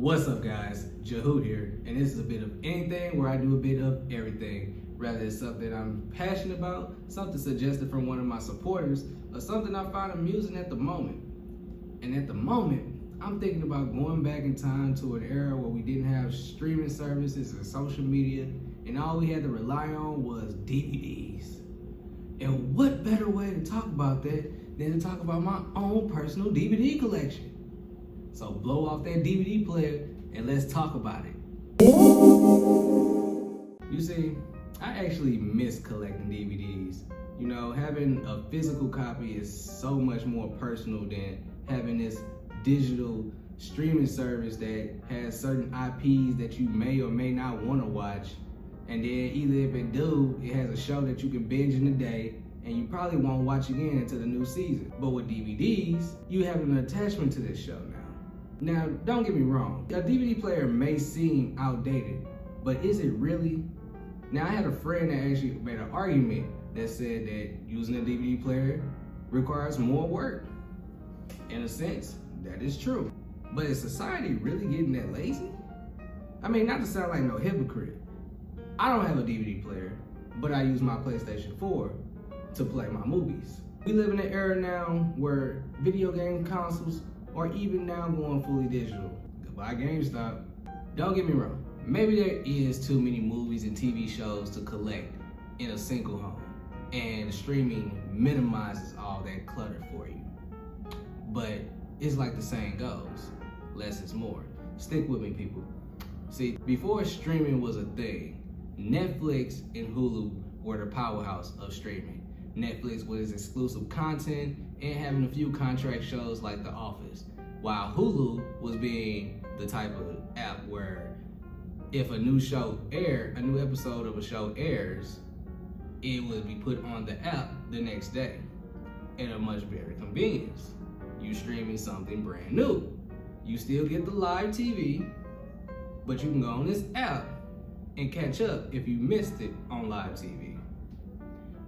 What's up, guys? Jahoot here, and this is a bit of anything where I do a bit of everything. Rather it's something I'm passionate about, something suggested from one of my supporters, or something I find amusing at the moment. And at the moment, I'm thinking about going back in time to an era where we didn't have streaming services and social media, and all we had to rely on was DVDs. And what better way to talk about that than to talk about my own personal DVD collection? So blow off that DVD player and let's talk about it. You see, I actually miss collecting DVDs. You know, having a physical copy is so much more personal than having this digital streaming service that has certain IPs that you may or may not want to watch. And then either if it do, it has a show that you can binge in a day and you probably won't watch again until the new season. But with DVDs, you have an attachment to this show now. Now, don't get me wrong, a DVD player may seem outdated, but is it really? Now, I had a friend that actually made an argument that said that using a DVD player requires more work. In a sense, that is true. But is society really getting that lazy? I mean, not to sound like no hypocrite, I don't have a DVD player, but I use my PlayStation 4 to play my movies. We live in an era now where video game consoles are even now going fully digital. Goodbye GameStop. Don't get me wrong, maybe there is too many movies and TV shows to collect in a single home, and streaming minimizes all that clutter for you. But it's like the saying goes, less is more. Stick with me, people. See, before streaming was a thing, Netflix and Hulu were the powerhouse of streaming. Netflix with its exclusive content and having a few contract shows like The Office, while Hulu was being the type of app where if a new episode of a show airs, it would be put on the app the next day at a much better convenience. You streaming something brand new. You still get the live TV, but you can go on this app and catch up if you missed it on live TV.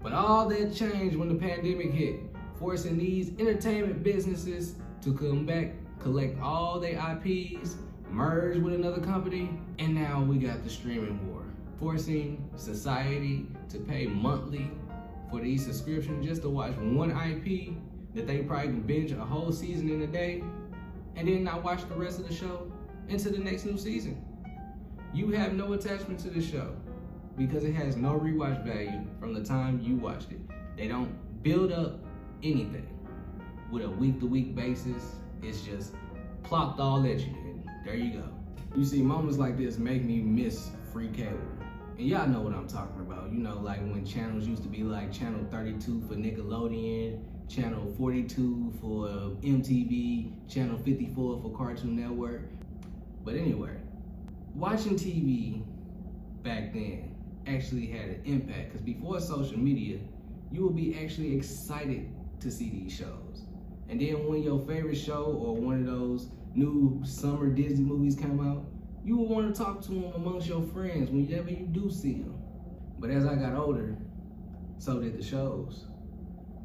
But all that changed when the pandemic hit, forcing these entertainment businesses to come back, collect all their IPs, merge with another company, and now we got the streaming war, forcing society to pay monthly for these subscriptions just to watch one IP that they probably can binge a whole season in a day, and then not watch the rest of the show into the next new season. You have no attachment to the show because it has no rewatch value from the time you watched it. They don't build up anything. With a week-to-week basis, it's just plopped all at you, and there you go. You see, moments like this make me miss free cable. And y'all know what I'm talking about. You know, like when channels used to be like channel 32 for Nickelodeon, channel 42 for MTV, channel 54 for Cartoon Network. But anyway, watching TV back then actually had an impact, because before social media, you would be actually excited to see these shows. And then when your favorite show or one of those new summer Disney movies come out, you would want to talk to them amongst your friends whenever you do see them. But as I got older, so did the shows.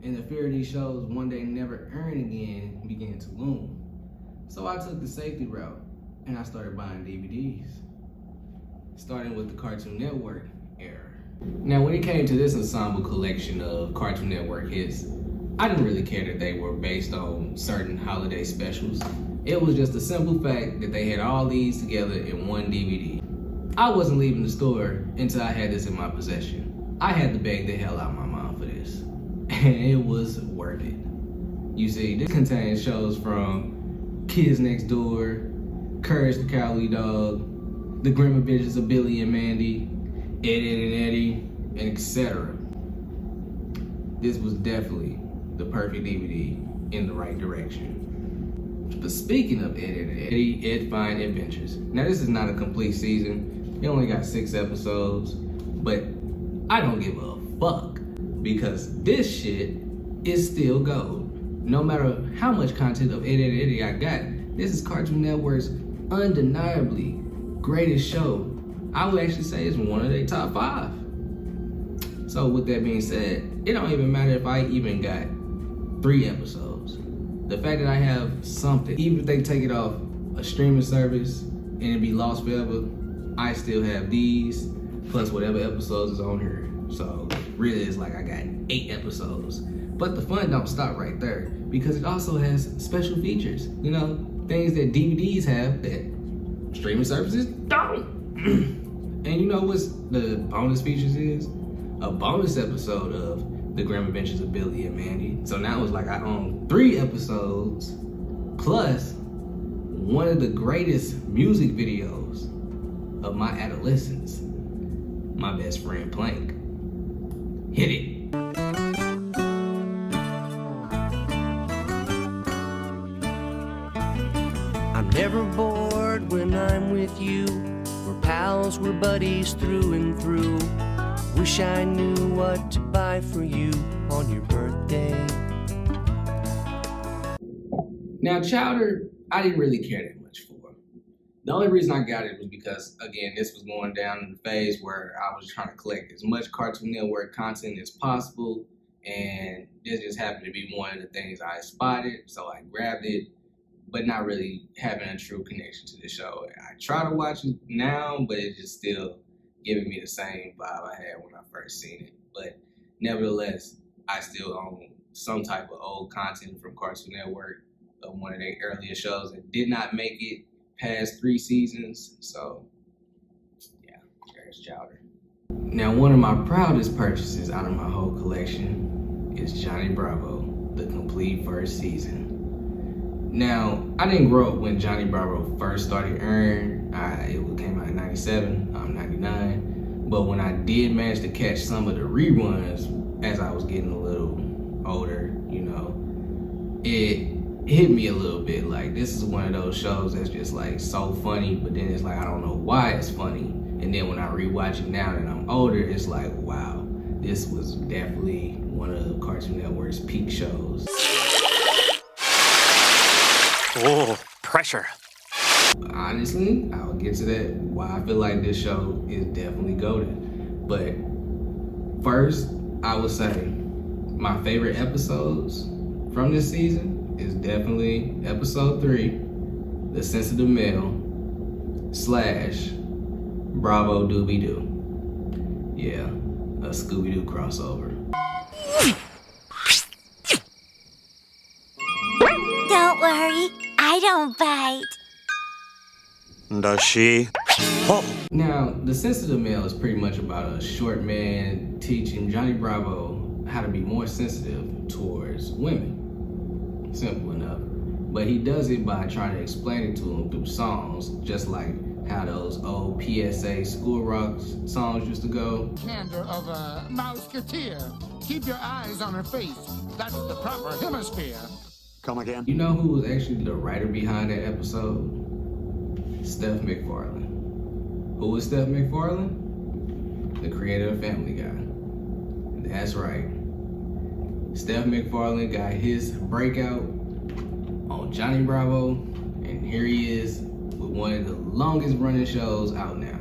And the fear of these shows one day never airing again began to loom. So I took the safety route and I started buying DVDs, starting with the Cartoon Network era. Now, when it came to this ensemble collection of Cartoon Network hits, I didn't really care that they were based on certain holiday specials. It was just a simple fact that they had all these together in one DVD. I wasn't leaving the store until I had this in my possession. I had to beg the hell out of my mom for this, and it was worth it. You see, this contains shows from Kids Next Door, Courage the Cowardly Dog, The Grim Adventures of Billy and Mandy, Ed, Edd and Eddy, and etc. This was definitely the perfect DVD in the right direction. But speaking of Ed, Edd and Eddy, Ed Fine Adventures. Now, this is not a complete season. It only got 6 episodes, but I don't give a fuck because this shit is still gold. No matter how much content of Ed, Edd and Eddy I got, this is Cartoon Network's undeniably greatest show. I would actually say it's one of their top 5. So with that being said, it don't even matter if I even got 3 episodes. The fact that I have something, even if they take it off a streaming service and it'd be lost forever, I still have these, plus whatever episodes is on here. So really it's like I got 8 episodes. But the fun don't stop right there, because it also has special features. You know, things that DVDs have that streaming services don't. And you know what's the bonus features is? A bonus episode of The Grim Adventures of Billy and Mandy. So now it's like I own 3 episodes, plus one of the greatest music videos of my adolescence, My Best Friend Plank. Hit it. I'm never bored when I'm with you. We're pals, we're buddies through and through. Wish I knew what to buy for you on your birthday. Now, Chowder, I didn't really care that much for. The only reason I got it was because, again, this was going down in the phase where I was trying to collect as much Cartoon Network content as possible, and this just happened to be one of the things I spotted, so I grabbed it, but not really having a true connection to the show. I try to watch it now, but it's just still giving me the same vibe I had when I first seen it. But nevertheless, I still own some type of old content from Cartoon Network, of one of their earlier shows that did not make it past 3 seasons. So yeah, there's Chowder. Now, one of my proudest purchases out of my whole collection is Johnny Bravo, the complete first season. Now, I didn't grow up when Johnny Bravo first started airing. It came out in 97, I'm 99. But when I did manage to catch some of the reruns as I was getting a little older, you know, it hit me a little bit. Like, this is one of those shows that's just like so funny, but then it's like, I don't know why it's funny. And then when I rewatch it now that I'm older, it's like, wow, this was definitely one of Cartoon Network's peak shows. Oh, pressure. Honestly, I'll get to that, why I feel like this show is definitely goated. But first, I would say my favorite episodes from this season is definitely episode 3, The Sensitive Male / Bravo Doobie Doo. Yeah, a Scooby-Doo crossover. Don't worry, I don't bite. Does she? Oh. Now, The Sensitive Male is pretty much about a short man teaching Johnny Bravo how to be more sensitive towards women. Simple enough. But he does it by trying to explain it to him through songs, just like how those old PSA school rock songs used to go. Candor of a mouseketeer. Keep your eyes on her face. That's the proper hemisphere. Come again? You know who was actually the writer behind that episode? Steph MacFarlane. Who was Steph MacFarlane? The creator of Family Guy. That's right. Steph MacFarlane got his breakout on Johnny Bravo, and here he is with one of the longest running shows out now,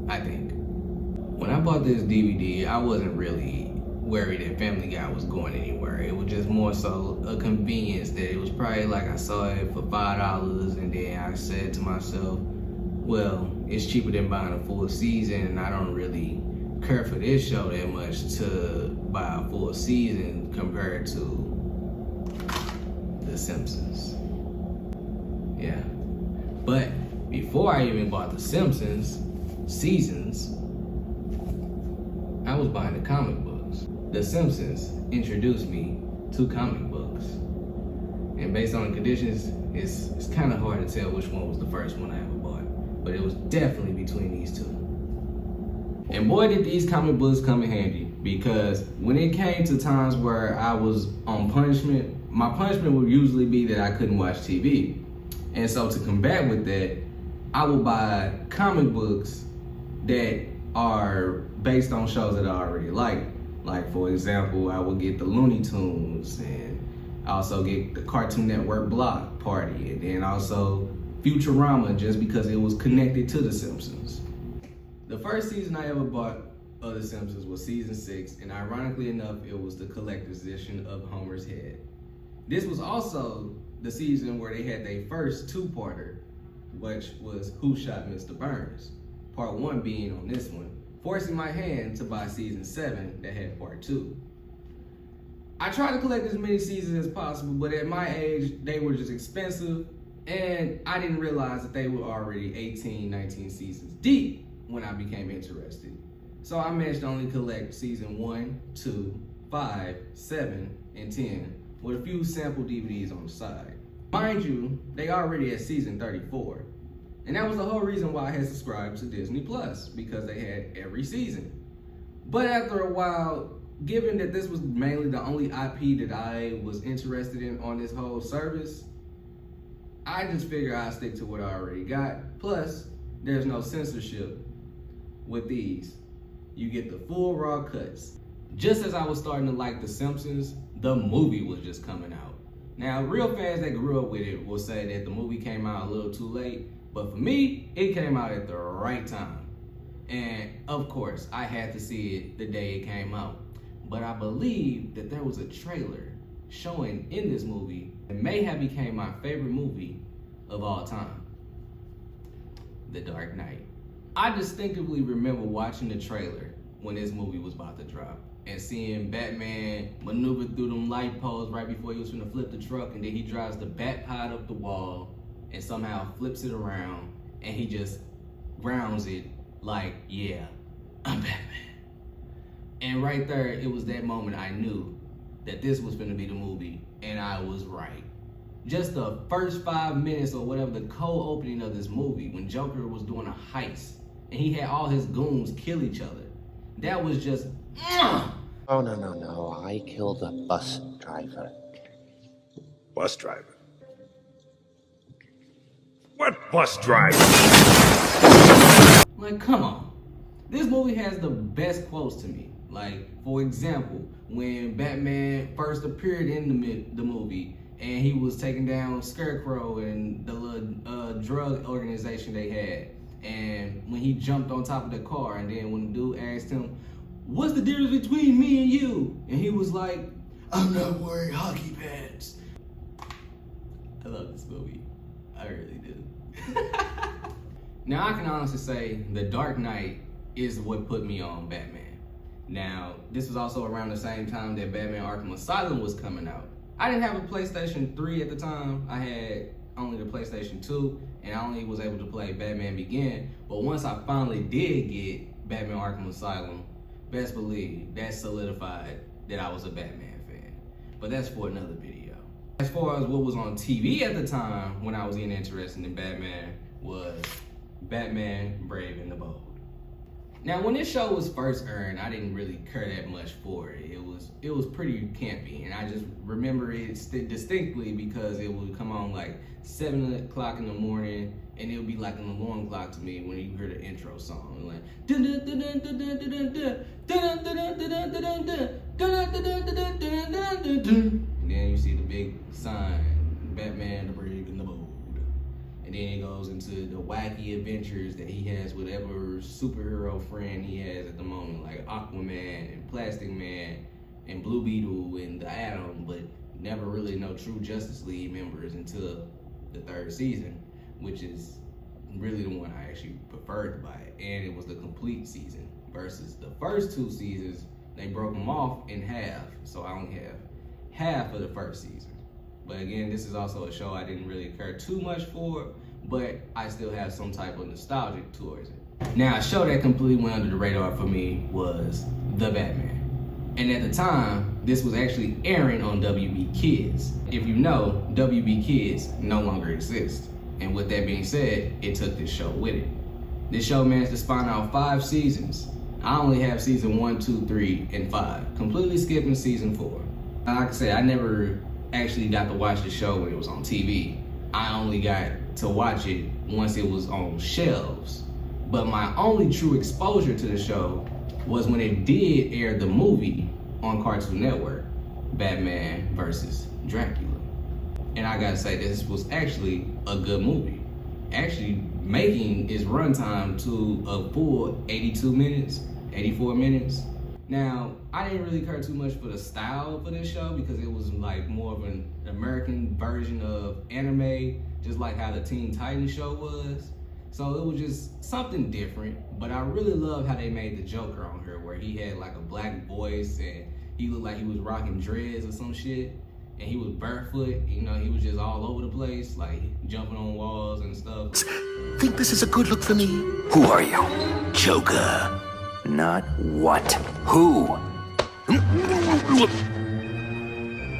I think. When I bought this DVD, I wasn't really worried that Family Guy was going anywhere. It was just more so a convenience that it was probably like I saw it for $5, and then I said to myself, well, it's cheaper than buying a full season, and I don't really care for this show that much to buy a full season compared to The Simpsons. Yeah. But before I even bought The Simpsons seasons, I was buying the comic books. The Simpsons introduced me to comic books. And based on the conditions, it's kind of hard to tell which one was the first one I ever bought. But it was definitely between these two. And boy, did these comic books come in handy, because when it came to times where I was on punishment, my punishment would usually be that I couldn't watch TV. And so to combat with that, I would buy comic books that are based on shows that I already like. Like, for example, I would get the Looney Tunes, and also get the Cartoon Network Block Party, and then also Futurama, just because it was connected to The Simpsons. The first season I ever bought of The Simpsons was season 6, and ironically enough, it was the collector's edition of Homer's Head. This was also the season where they had their first 2-parter which was Who Shot Mr. Burns? Part 1 being on this one, forcing my hand to buy season 7 that had part 2. I tried to collect as many seasons as possible, but at my age, they were just expensive, and I didn't realize that they were already 18, 19 seasons deep when I became interested. So I managed to only collect season 1, 2, 5, 7, and 10, with a few sample DVDs on the side. Mind you, they already at season 34. And that was the whole reason why I had subscribed to Disney Plus, because they had every season. But after a while, given that this was mainly the only IP that I was interested in on this whole service, I just figured I'd stick to what I already got. Plus, there's no censorship with these. You get the full raw cuts. Just as I was starting to like The Simpsons, the movie was just coming out. Now, real fans that grew up with it will say that the movie came out a little too late, but for me, it came out at the right time. And of course, I had to see it the day it came out. But I believe that there was a trailer showing in this movie that may have became my favorite movie of all time, The Dark Knight. I distinctively remember watching the trailer when this movie was about to drop and seeing Batman maneuver through them light poles right before he was gonna flip the truck, and then he drives the bat pod up the wall and somehow flips it around, and he just grounds it like, yeah, I'm Batman. And right there, it was that moment I knew that this was gonna be the movie, and I was right. Just the first 5 minutes or whatever, the cold opening of this movie, when Joker was doing a heist, and he had all his goons kill each other. That was just, Oh, no, I killed a bus driver. Bus driver? What bus driver? like, come on. This movie has the best quotes to me. Like, for example, when Batman first appeared in the movie, and he was taking down Scarecrow and the little drug organization they had. And when he jumped on top of the car, and then when the dude asked him, what's the difference between me and you? And he was like, I'm not wearing hockey pads. I love this movie. I really do. Now I can honestly say The Dark Knight is what put me on Batman. Now, this was also around the same time that Batman Arkham Asylum was coming out. I didn't have a PlayStation 3 at the time. I had only the PlayStation 2, and I only was able to play Batman Begin. But once I finally did get Batman Arkham Asylum, best believe that solidified that I was a Batman fan. But that's for another video. As far as what was on TV at the time when I was getting interested in Batman was Batman Brave and the Bold. Now, when this show was first aired, I didn't really care that much for it. It was pretty campy, and I just remember it distinctly because it would come on like 7 o'clock in the morning, and it would be like an alarm clock to me when you hear the intro song, like dun dun dun dun dun dun dun dun dun dun dun dun dun dun dun dun, and then you see the big sign, Batman the Brave and the Bold. And then it goes into the wacky adventures that he has with whatever superhero friend he has at the moment, like Aquaman and Plastic Man and Blue Beetle and the Atom, but never really no true Justice League members until the 3rd season, which is really the one I actually preferred to buy it. And it was the complete season versus the first 2 seasons, they broke them off in half. So I only have half of the first season. But again, this is also a show I didn't really care too much for, but I still have some type of nostalgia towards it. Now, a show that completely went under the radar for me was The Batman. And at the time, this was actually airing on WB Kids. If you know, WB Kids no longer exists. And with that being said, it took this show with it. This show managed to spawn out 5 seasons. I only have season 1, 2, 3, and 5. Completely skipping season 4. Like I said, I never actually got to watch the show when it was on TV. I only got to watch it once it was on shelves. But my only true exposure to the show was when it did air the movie on Cartoon Network, Batman vs. Dracula. And I gotta say, this was actually a good movie. Actually making its runtime to a full 82 minutes, 84 minutes. Now, I didn't really care too much for the style for this show because it was like more of an American version of anime, just like how the Teen Titans show was. So it was just something different, but I really love how they made the Joker on her, where he had like a black voice and he looked like he was rocking dreads or some shit, and he was barefoot, you know, he was just all over the place, like jumping on walls and stuff. Think this is a good look for me? Who are you? Joker. Not what. Who?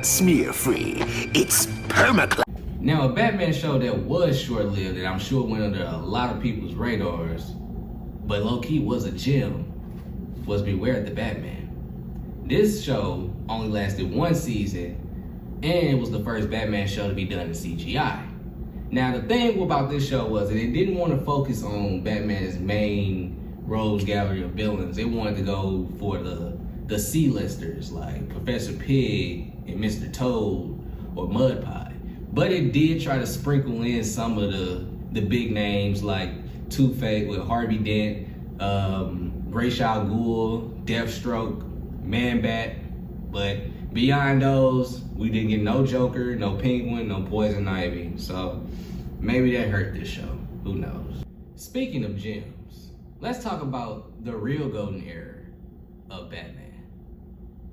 Smear free. It's permacloud. Now, a Batman show that was short-lived and I'm sure went under a lot of people's radars, but low-key was a gem, was Beware the Batman. This show only lasted one season, and it was the first Batman show to be done in CGI. Now, the thing about this show was that it didn't want to focus on Batman's main rogues gallery of villains. They wanted to go for the C-listers like Professor Pig and Mr. Toad or Mud Pie. But it did try to sprinkle in some of the big names like Two-Face with Harvey Dent, Ra's al Ghul, Deathstroke, Man-Bat. But beyond those, we didn't get no Joker, no Penguin, no Poison Ivy. So maybe that hurt this show. Who knows? Speaking of gems, let's talk about the real golden era of Batman.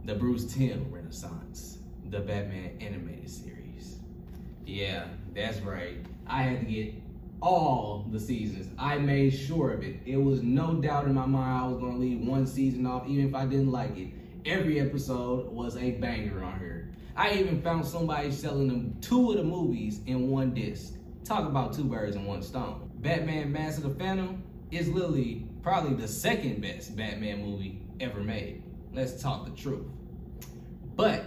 The Bruce Timm Renaissance. The Batman animated series. Yeah, that's right. I had to get all the seasons. I made sure of it. It was no doubt in my mind I was gonna leave one season off, even if I didn't like it. Every episode was a banger on here. I even found somebody selling them 2 of the movies in one disc. Talk about 2 birds in 1 stone. Batman Mask of the Phantom is literally probably the second best Batman movie ever made. Let's talk the truth. But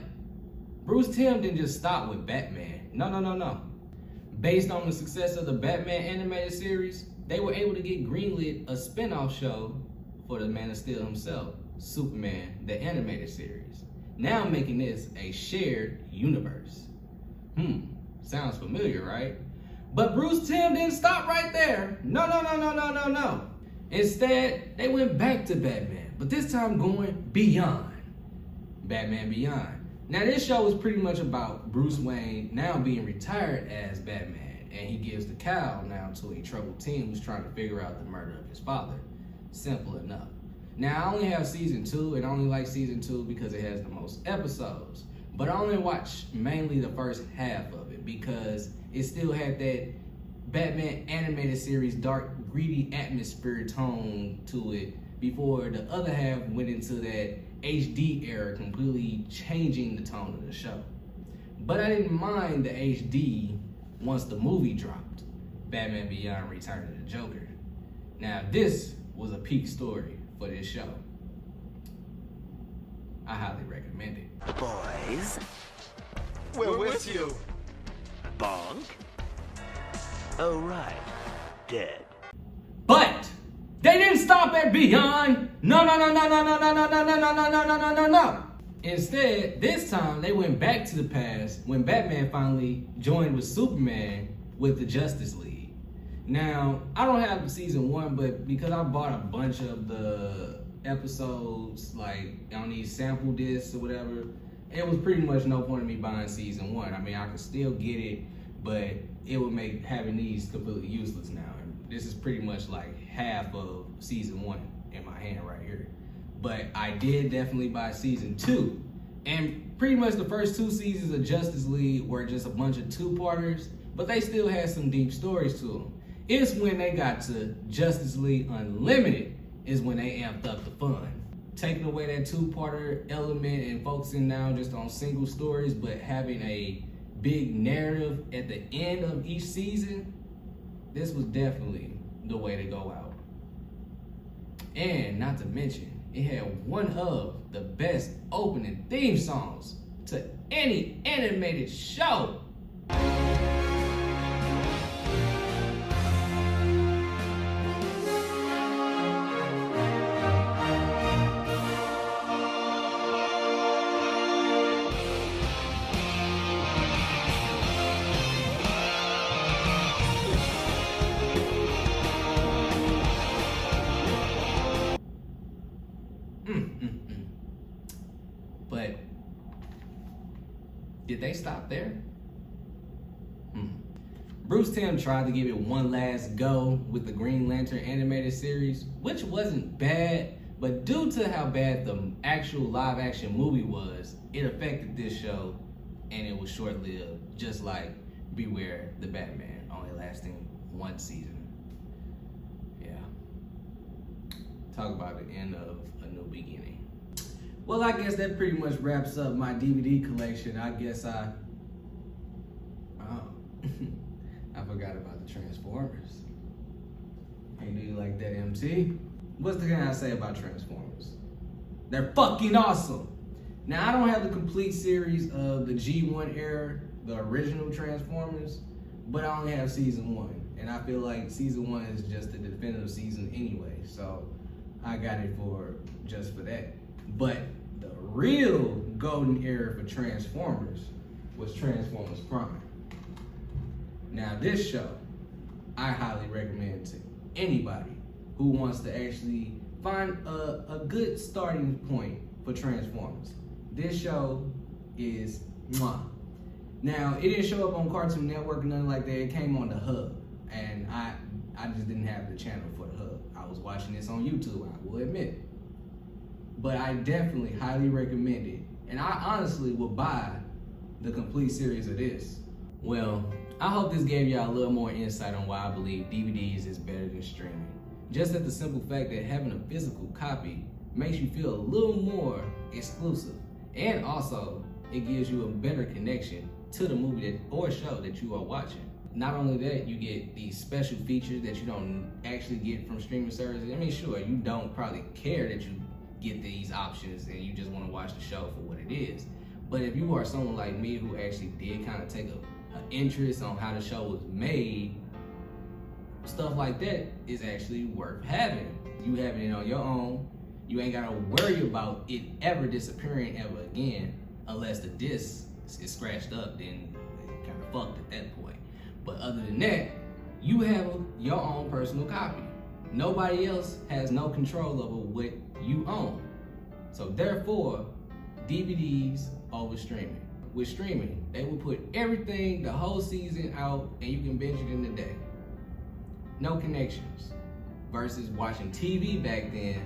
Bruce Timm didn't just stop with Batman. No. Based on the success of the Batman animated series, they were able to get greenlit a spin-off show for the Man of Steel himself, Superman, the animated series. Now making this a shared universe. Sounds familiar, right? But Bruce Timm didn't stop right there. No. Instead, they went back to Batman, but this time going beyond. Batman Beyond. Now this show is pretty much about Bruce Wayne now being retired as Batman, and he gives the cowl now to a troubled teen who's trying to figure out the murder of his father. Simple enough. Now I only have season 2, and I only like season 2 because it has the most episodes. But I only watched mainly the first half of it because it still had that Batman animated series dark, greedy atmosphere tone to it before the other half went into that HD era, completely changing the tone of the show. But I didn't mind the HD once the movie dropped, Batman Beyond Return of the Joker. Now this was a peak story for this show. I highly recommend it. Boys. We're with you. Bonk. Oh, right. Dead. But they didn't stop at Beyond. No. Instead, this time they went back to the past when Batman finally joined with Superman with the Justice League. Now, I don't have season 1, but because I bought a bunch of the episodes like on these sample discs or whatever, it was pretty much no point in me buying season 1. I mean, I could still get it, but it would make having these completely useless now. And this is pretty much like half of season 1 in my hand right here. But I did definitely buy season 2. And pretty much the first 2 seasons of Justice League were just a bunch of 2-parters, but they still had some deep stories to them. It's when they got to Justice League Unlimited is when they amped up the fun. Taking away that 2-parter element and focusing now just on single stories, but having a big narrative at the end of each season, this was definitely the way to go out. And not to mention, it had one of the best opening theme songs to any animated show. But did they stop there? Bruce Timm tried to give it one last go with the Green Lantern animated series, which wasn't bad, but due to how bad the actual live action movie was, it affected this show and it was short-lived, just like Beware the Batman, only lasting one season. Yeah. Talk about the end of a new beginning. Well, I guess that pretty much wraps up my DVD collection. I guess I forgot about the Transformers. Hey, do you like that, MT? What's the thing I say about Transformers? They're fucking awesome. Now, I don't have the complete series of the G1 era, the original Transformers, but I only have season 1. And I feel like season 1 is just the definitive season anyway, so I got it just for that. But the real golden era for Transformers was Transformers Prime. Now, this show, I highly recommend to anybody who wants to actually find a good starting point for Transformers. This show is mwah. Now, it didn't show up on Cartoon Network or nothing like that. It came on the Hub, and I just didn't have the channel for the Hub. I was watching this on YouTube, I will admit. But I definitely highly recommend it, and I honestly would buy the complete series of this. Well, I hope this gave y'all a little more insight on why I believe DVDs is better than streaming. Just at the simple fact that having a physical copy makes you feel a little more exclusive. And also, it gives you a better connection to the movie or show that you are watching. Not only that, you get these special features that you don't actually get from streaming services. I mean, sure, you don't probably care that you get these options and you just want to watch the show for what it is. But if you are someone like me who actually did kind of take an interest on how the show was made, stuff like that is actually worth having. You having it on your own, you ain't gotta worry about it ever disappearing ever again, unless the disc is scratched up, then it kind of fucked at that point. But other than that, you have your own personal copy. Nobody else has no control over what you own. So therefore, DVDs over streaming. With streaming, they will put everything, the whole season out, and you can binge it in a day. No connections. Versus watching TV back then,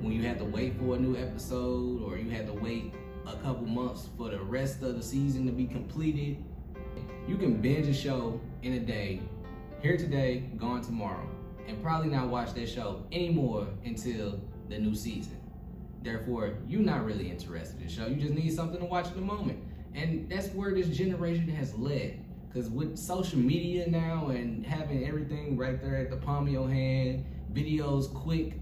when you had to wait for a new episode, or you had to wait a couple months for the rest of the season to be completed. You can binge a show in a day, here today, gone tomorrow, and probably not watch that show anymore until the new season. Therefore, you're not really interested in the show. You just need something to watch at the moment. And that's where this generation has led. Because with social media now and having everything right there at the palm of your hand, videos quick.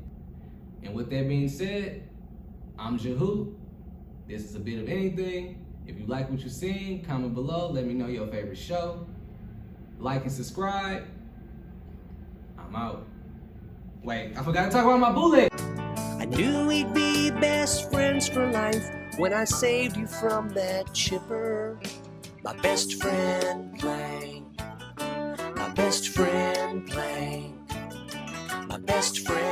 And with that being said, I'm Jahoot. This is a bit of anything. If you like what you're seeing, comment below. Let me know your favorite show. Like and subscribe. I'm out. Wait, I forgot to talk about my bullet. I knew we'd be best friends for life when I saved you from that chipper. My best friend playing. My best friend playing. My best friend.